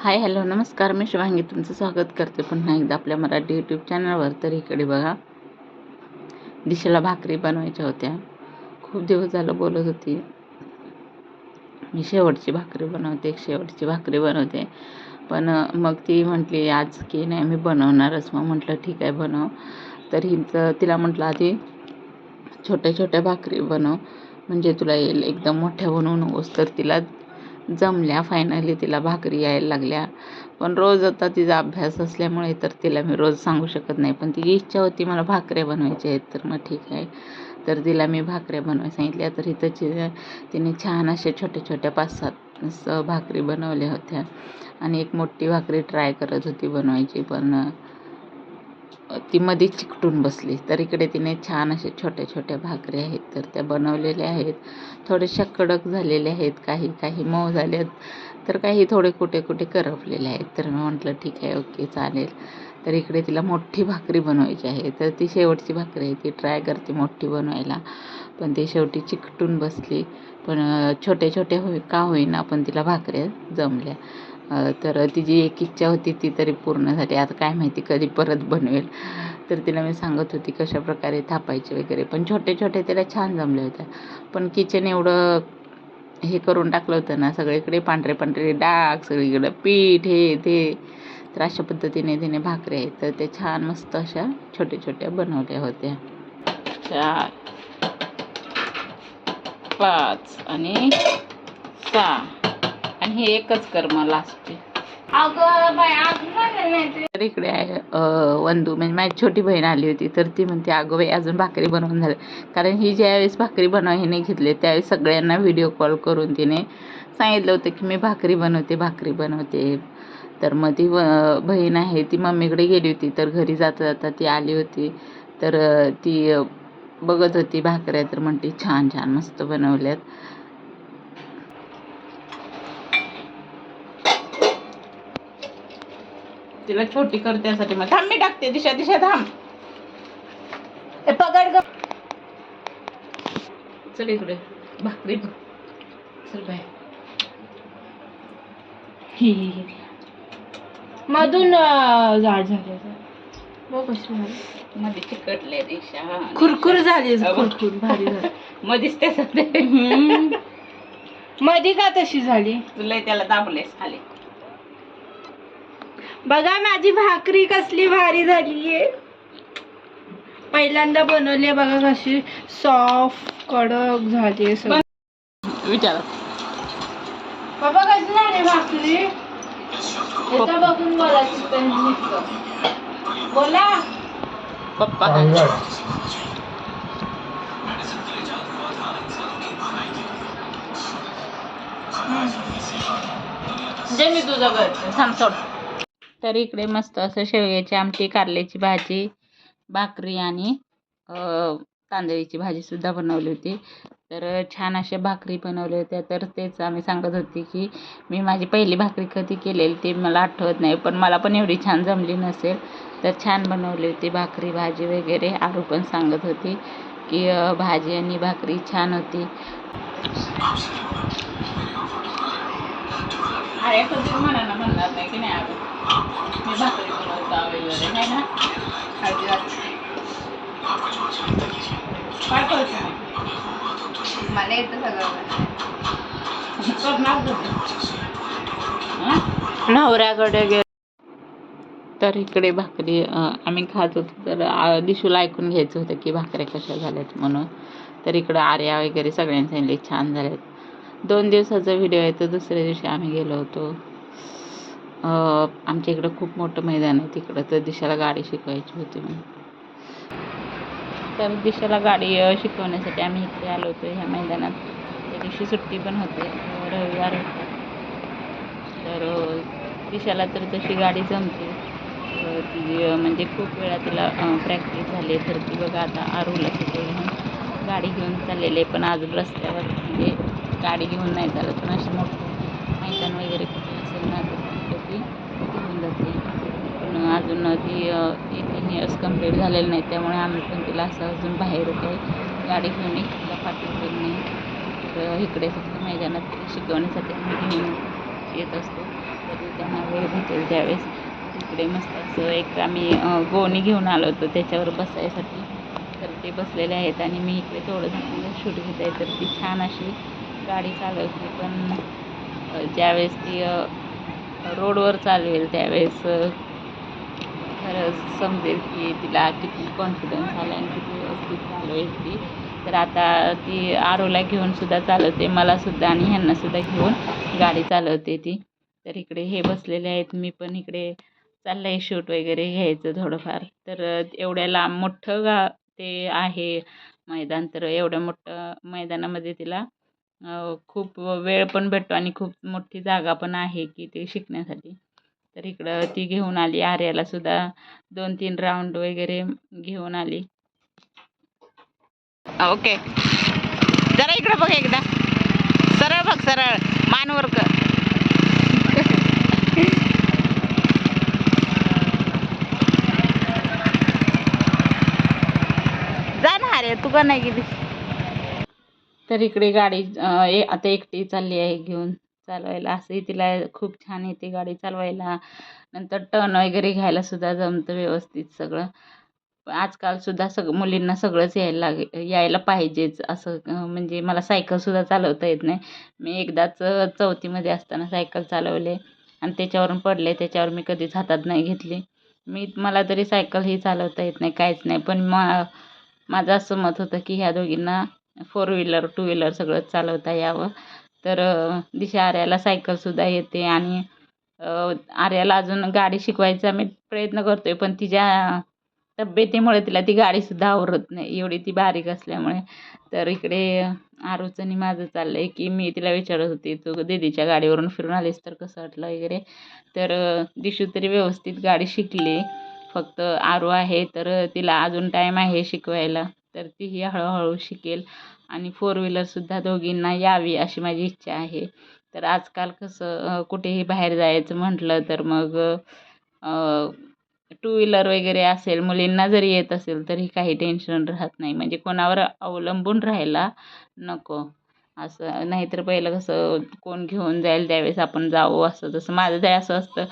Hi hello नमस्कार, मी शुभांगी तुमचं स्वागत करते पुन्हा एकदा आपल्या मराठी यूट्यूब चॅनलवर. तर इकडे बघा, दिशेला भाकरी बनवायच्या होत्या. खूप दिवस झालं बोलत होती मी शेवटची भाकरी बनवते. पण मग ती म्हटली आज की नाही मी बनवणारच. मग म्हटलं ठीक आहे बनव. तर तिला म्हटलं आधी छोट्या छोट्या भाकरी बनव म्हणजे तुला येईल, एकदम मोठ्या बनवू नकोस. तर तिला जमल्या, फायनली तिला भाकरी यायला लागल्या. पण रोज आता तिचा अभ्यास असल्यामुळे तर तिला मी रोज सांगू शकत नाही. पण तिची इच्छा होती मला भाकऱ्या बनवायच्या आहेत, तर मग ठीक आहे. तर तिला मी भाकऱ्या बनवायला सांगितल्या. तर इथं तिने छान अशा छोट्या छोट्या 5-7 भाकरी बनवल्या होत्या आणि एक मोठी भाकरी ट्राय करत होती बनवायची, पण ती मध्ये चिकटून बसली. तर इकडे तिने छान अशा छोट्या छोट्या भाकरी आहेत, तर त्या बनवलेल्या आहेत. थोड्याशा कडक झालेल्या आहेत, काही मऊ झाले आहेत, तर काही थोडे कुठे करपलेले आहेत. तर मी म्हटलं ठीक आहे, ओके चालेल. तर इकडे तिला मोठी भाकरी बनवायची आहे. तर ती शेवटची भाकरी आहे, ती ट्राय करते मोठी बनवायला, पण ती शेवटी चिकटून बसली. पण छोटे का होईना पण तिला भाकऱ्या जमल्या. तर तिची एक इच्छा होती ती तरी पूर्ण झाली. आता काय माहिती कधी परत बनवेल. तर तिला मी सांगत होती कशाप्रकारे थापायचे वगैरे, पण छोटे तिला छान जमल्या होत्या. पण किचन एवढं हे करून टाकलं होतं ना, सगळीकडे पांढरे डाग, सगळीकडे पीठ हे ते. तर अशा पद्धतीने तिने भाकऱ्या आहेत, तर ते छान मस्त अशा छोट्या बनवल्या होत्या. 4, 5 आणि 6 आणि हे एकच कर्म लास्टचे. तर इकडे वंदू म्हणजे माझी छोटी बहीण आली होती. तर ती म्हणते अगं बाई अजून भाकरी बनवून झाली. कारण ही ज्यावेळेस भाकरी हिने घेतले त्यावेळेस सगळ्यांना व्हिडिओ कॉल करून तिने सांगितलं होतं की मी भाकरी बनवते. तर मग ती बहीण आहे ती मम्मीकडे गेली होती. तर घरी जाता ती आली होती. तर ती बघत होती भाकऱ्या. तर म्हणते छान मस्त बनवल्यात. तिला छोटी करते यासाठी मग थांब मी टाकते. दिशा थांब, पकड. चल इकडे भाकरी चल बाय. ही मधून जाड झाले मध्ये चिकटले. दिशा खुरखुर झाली, खुरखुर भारी झाली. मध्येच त्यासाठी मध्ये का तशी झाली? तुला त्याला दाबलेस खाली. बघा माझी भाकरी कसली भारी झालीये. पहिल्यांदा बनवली बघा, कशी सॉफ्ट कडक झाली. विचार बाबा कशी झाली भाकरी? याचा बघून बोलायचं बोला पप्पा. जे मी तुझं करते थांब सोड. तर इकडे मस्त असं शेवग्याची आमटी, कारल्याची भाजी, भाकरी आणि तांदळीची भाजी सुद्धा बनवली होती. तर छान अशा भाकरी बनवल्या होत्या. तर तेच आम्ही सांगत होती की मी माझी पहिली भाकरी कधी केलेली ते मला आठवत नाही, पण मला पण एवढी छान जमली नसेल. तर छान बनवली होती भाकरी भाजी वगैरे. आरू पण सांगत होती की भाजी आणि भाकरी छान होती. अरे कधी मनाला म्हणणार नाही की नाही आरू मी भाकरी बनवता वगैरे नाही ना. काय करतो मला येतं सगळं. नवऱ्याकडे गे. तर इकडे भाकरी आम्ही खात होतो. तर दिशूला ऐकून घ्यायचं होतं की भाकऱ्या कशा झाल्यात म्हणून. तर इकडं आर्या वगैरे सगळ्यांनी सांगितले छान झाल्यात. 2 दिवसाचा व्हिडिओ आहे. तर दुसऱ्या दिवशी आम्ही गेलो होतो. आमच्या इकडं खूप मोठं मैदान आहे तिकडं. तर दिशाला गाडी शिकवायची होती म्हणून. तर दिशाला गाडी शिकवण्यासाठी आम्ही इकडे आलो होतो ह्या मैदानात. त्या दिवशी सुट्टी पण होते, रविवार होता. तर दिशाला तर तशी गाडी जमते. ती म्हणजे खूप वेळा तिला प्रॅक्टिस झाली. तर ती बघा आता आरूला तिथे घेऊन गाडी घेऊन चाललेली आहे. पण अजून रस्त्यावर म्हणजे गाडी घेऊन नाही चालत, पण अशी मोठं मैदान वगैरे कुठे असेल ना तर तिथे ती घेऊन जाते. पण अजून ती 18 इयर्स कंप्लीट झालेलं नाही, त्यामुळे आम्ही पण तिला असं अजून बाहेर काही गाडी घेऊन तिला पाठवलेली नाही. तर इकडे फक्त मैदानात तिला शिकवण्यासाठी आम्ही घेऊन येत असतो. तरी त्यांना वेळ असेल त्यावेळेस. इकडे मस्त असं एक आम्ही गोणी घेऊन आलो होतो त्याच्यावर बसायसाठी, तर ते बसलेले आहेत आणि मी इकडे थोडंसं शूट घेत आहे. तर ती छान अशी गाडी चालवते, पण ज्यावेळेस ती रोडवर चालवेल त्यावेळेस खरंच समजेल की तिला किती कॉन्फिडन्स आला आणि किती व्यवस्थित चालवेल ती. तर आता ती आरोला घेऊन सुद्धा चालवते, मलासुद्धा आणि ह्यांनासुद्धा घेऊन गाडी चालवते ती. तर इकडे हे बसलेले आहेत, मी पण इकडे चाललं आहे शूट वगैरे घ्यायचं थोडंफार. तर एवढ्या लांब मोठं ते आहे मैदान, तर एवढ्या मोठं मैदानामध्ये तिला खूप वेळ पण भेटतो आणि खूप मोठी जागा पण आहे की ते शिकण्यासाठी. तर इकडं ती घेऊन आली आर्याला सुद्धा 2-3 राऊंड वगैरे घेऊन आली. ओके, जरा इकडं बघ एकदा, सरळ बघ, सरळ मानवर कर. जा ना अरे, तू का नाही गेली? तर इकडे गाडी आता एकटी चालली आहे घेऊन चालवायला. असंही तिला खूप छान येते गाडी चालवायला. नंतर टर्न वगैरे घ्यायला सुद्धा जमतं व्यवस्थित सगळं. आजकालसुद्धा मुलींना सगळंच यायला पाहिजेच असं, म्हणजे मला सायकलसुद्धा चालवता येत नाही. मी एकदाच 4थीमध्ये असताना सायकल चालवले आणि त्याच्यावरून पडले. त्याच्यावर मी कधीच हातात नाही घेतली. मला तरी सायकलही चालवता येत नाही, काहीच नाही. पण माझं असं मत होतं की ह्या दोघींना 4 व्हीलर 2 व्हीलर सगळंच चालवता यावं. तर दिशा आर्याला सायकलसुद्धा येते आणि आर्याला अजून गाडी शिकवायचा मी प्रयत्न करतोय, पण तिच्या तब्येतीमुळे तिला ती गाडीसुद्धा आवरत नाही, एवढी ती बारीक असल्यामुळे. तर इकडे आरूचं आणि माझं चाललं आहे की मी तिला विचारत होती, तू दीदीच्या गाडीवरून फिरून आलीस तर कसं वाटलं वगैरे. तर दिशू तरी व्यवस्थित गाडी शिकली, फक्त आरू आहे तर तिला अजून टाईम आहे शिकवायला. तर तीही हळूहळू शिकेल आणि 4 व्हीलरसुद्धा दोघींना यावी अशी माझी इच्छा आहे. तर आजकाल कसं कुठेही बाहेर जायचं म्हटलं तर मग 2 व्हीलर वगैरे असेल, मुलींना जरी येत असेल तरी काही टेन्शन राहत नाही, म्हणजे कोणावर अवलंबून राहायला नको. असं नाहीतर पहिलं कसं कोण घेऊन जाईल त्यावेळेस आपण जाऊ असं तसं. माझं तरी असं असतं,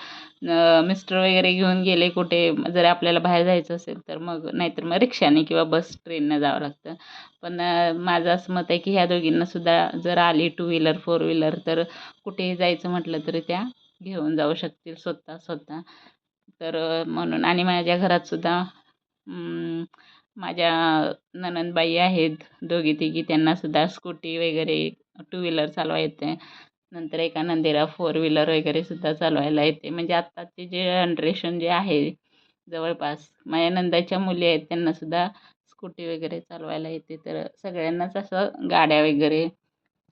मिस्टर वगैरे घेऊन गेले कुठे जर आपल्याला बाहेर जायचं असेल तर मग, नाहीतर मग रिक्षाने किंवा बस ट्रेननं जावं लागतं. पण माझं असं मत आहे की ह्या दोघींनासुद्धा जर आली 2 व्हीलर 4 व्हीलर तर कुठेही जायचं म्हटलं तरी त्या घेऊन जाऊ शकतील स्वतः. तर म्हणून आणि माझ्या घरातसुद्धा माझ्या नणंदबाई आहेत दोघी-तिघी, त्यांनासुद्धा स्कूटी वगैरे 2 व्हीलर चालवा येते. नंतर एका नंदेला 4 व्हीलर वगैरे सुद्धा चालवायला येते. म्हणजे आत्ताचे जे जनरेशन जे आहे जवळपास माझ्या नंदाच्या मुली आहेत त्यांनासुद्धा स्कूटी वगैरे चालवायला येते. तर सगळ्यांनाच असं गाड्या वगैरे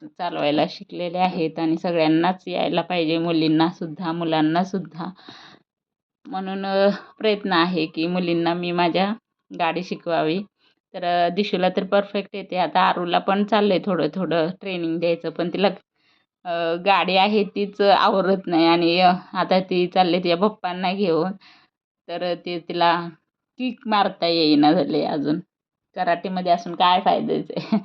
चालवायला शिकलेले आहेत आणि सगळ्यांनाच यायला पाहिजे, मुलींनासुद्धा मुलांनासुद्धा. म्हणून प्रयत्न आहे की मुलींना मी माझ्या गाडी शिकवावी. तर दिशूला तर परफेक्ट येते. आता आरूला पण चाललं आहे थोडं थोडं ट्रेनिंग द्यायचं, पण तिला गाडी आहे तीच आवरत नाही आणि आता ती चालली तिच्या पप्पांना घेऊन. तर ते तिला किक मारता येईना झाले अजून. कराटेमध्ये असून काय फायद्याचं आहे.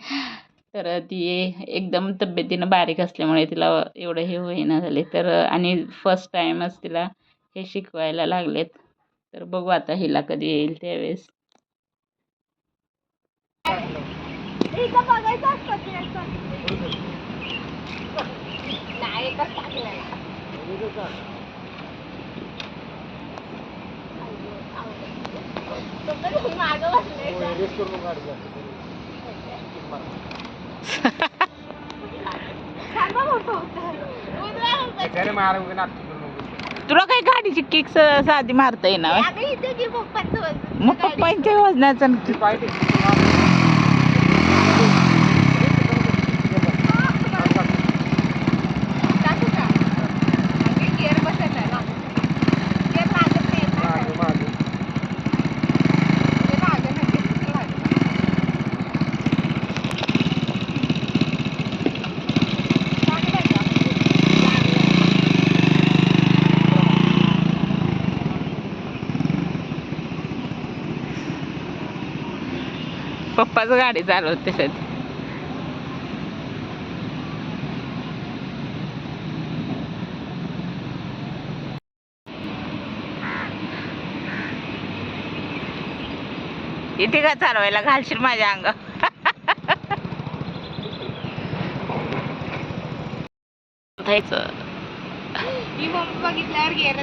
तर ती एकदम तब्येतीनं बारीक असल्यामुळे तिला एवढं हे होईना झाले. तर आणि फर्स्ट टाईमच तिला हे शिकवायला लागलेत. तर बघू आता हिला कधी येईल त्यावेळेस. तुला काही गाडीची किक साधी मारता येणार? मग पप्पांच्या वजनाचं पप्पाच गाडी चालवत त्याच्यात. इथे का चालवायला घालशील माझ्या अंग मी मम्मी बघितल्यावर गेलं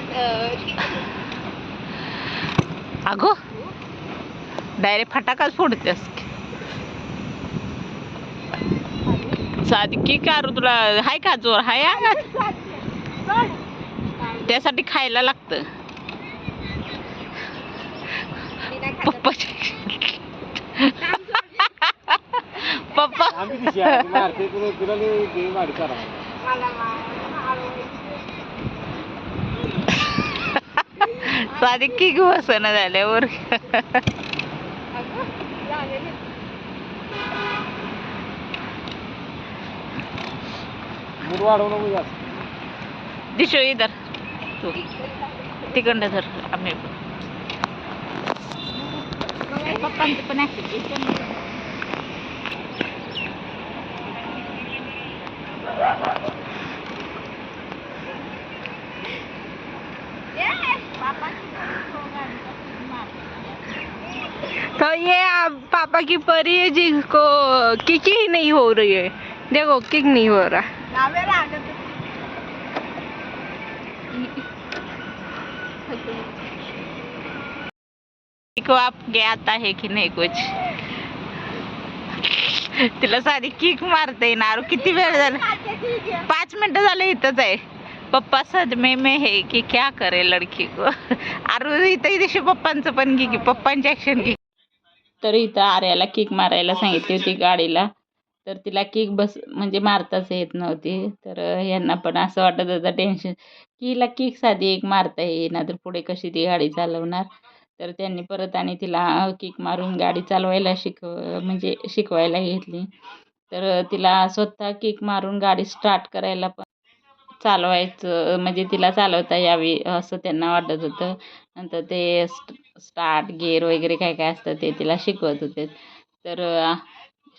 अगो डायरेक्ट फटाकाच फोडतेस साधी कारू तुला हाय का जोर हाय अंगात त्यासाठी खायला लागतं पप्पा पप्पा साधी किक बसणं झाल्यावर दिशो इधर तू तिकडनं धर आम्ही पप्पांचं पण तो ये पापा की परी है जिसको किक ही नहीं हो रही है, देखो किक नहीं हो रहा। को आपके आता है की नाही कुछ तिला साधी किक मारता येणार किती वेळ झाला 5 मिनिटं झाले इथंच आहे पप्पा सदमे में है की क्या करे लड़की को अरे इथं दिवशी पप्पांचं पण की पप्पांची ऍक्शन घे तर इथं आर्याला किक मारायला सांगितली होती गाडीला तर तिला किक बस म्हणजे मारताच येत नव्हती तर यांना पण असं वाटत होतं टेन्शन की हिला किक साधी एक मारता येईना तर पुढे कशी ती गाडी चालवणार तर त्यांनी परत आणि तिला किक मारून गाडी चालवायला म्हणजे शिकवायला घेतली तर तिला स्वतः किक मारून गाडी स्टार्ट करायला पण चालवायचं म्हणजे तिला चालवता यावी असं त्यांना वाटत होतं नंतर ते स्टार्ट गिअर वगैरे काय काय असतं ते तिला शिकवत होते तर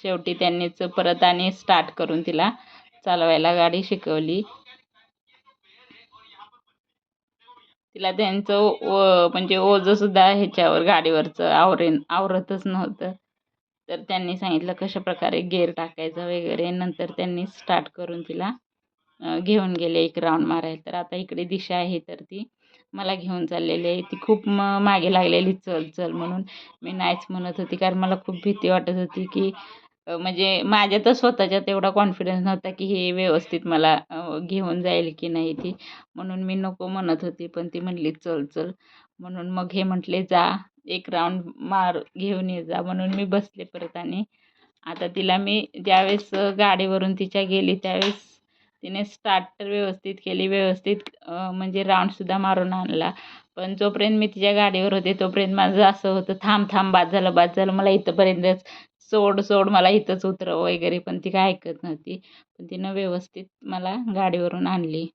शेवटी त्यांनीच परत आणि स्टार्ट करून तिला चालवायला गाडी शिकवली तिला त्यांचं म्हणजे ओझं सुद्धा ह्याच्यावर गाडीवरचं आवरतच नव्हतं तर त्यांनी सांगितलं कशा प्रकारे गिअर टाकायचं वगैरे नंतर त्यांनी स्टार्ट करून तिला घेऊन गेले एक राऊंड मारायला तर आता इकडे दिशा आहे तर ती मला घेऊन चाललेली आहे ती खूप मागे लागलेली चल चल म्हणून मी नाहीच म्हणत होती कारण मला खूप भीती वाटत होती की म्हणजे माझ्या तर स्वतःच्यात एवढा कॉन्फिडन्स नव्हता की हे व्यवस्थित मला घेऊन जाईल की नाही ती म्हणून मी नको म्हणत होती पण ती म्हणली चल चल म्हणून मग हे म्हटले जा एक राऊंड मार घेऊन ये जा म्हणून मी बसले परत आणि आता तिला मी ज्यावेळेस गाडीवरून तिच्या गेली त्यावेळेस तिने स्टार्ट तर व्यवस्थित केली व्यवस्थित म्हणजे राऊंडसुद्धा मारून आणला पण जोपर्यंत मी तिच्या गाडीवर होते तोपर्यंत माझं असं होतं थांब थांब बाद झालं मला इथंपर्यंतच सोड मला इथंच उतरव वगैरे पण ती काय ऐकत नव्हती पण तिनं व्यवस्थित मला गाडीवरून आणली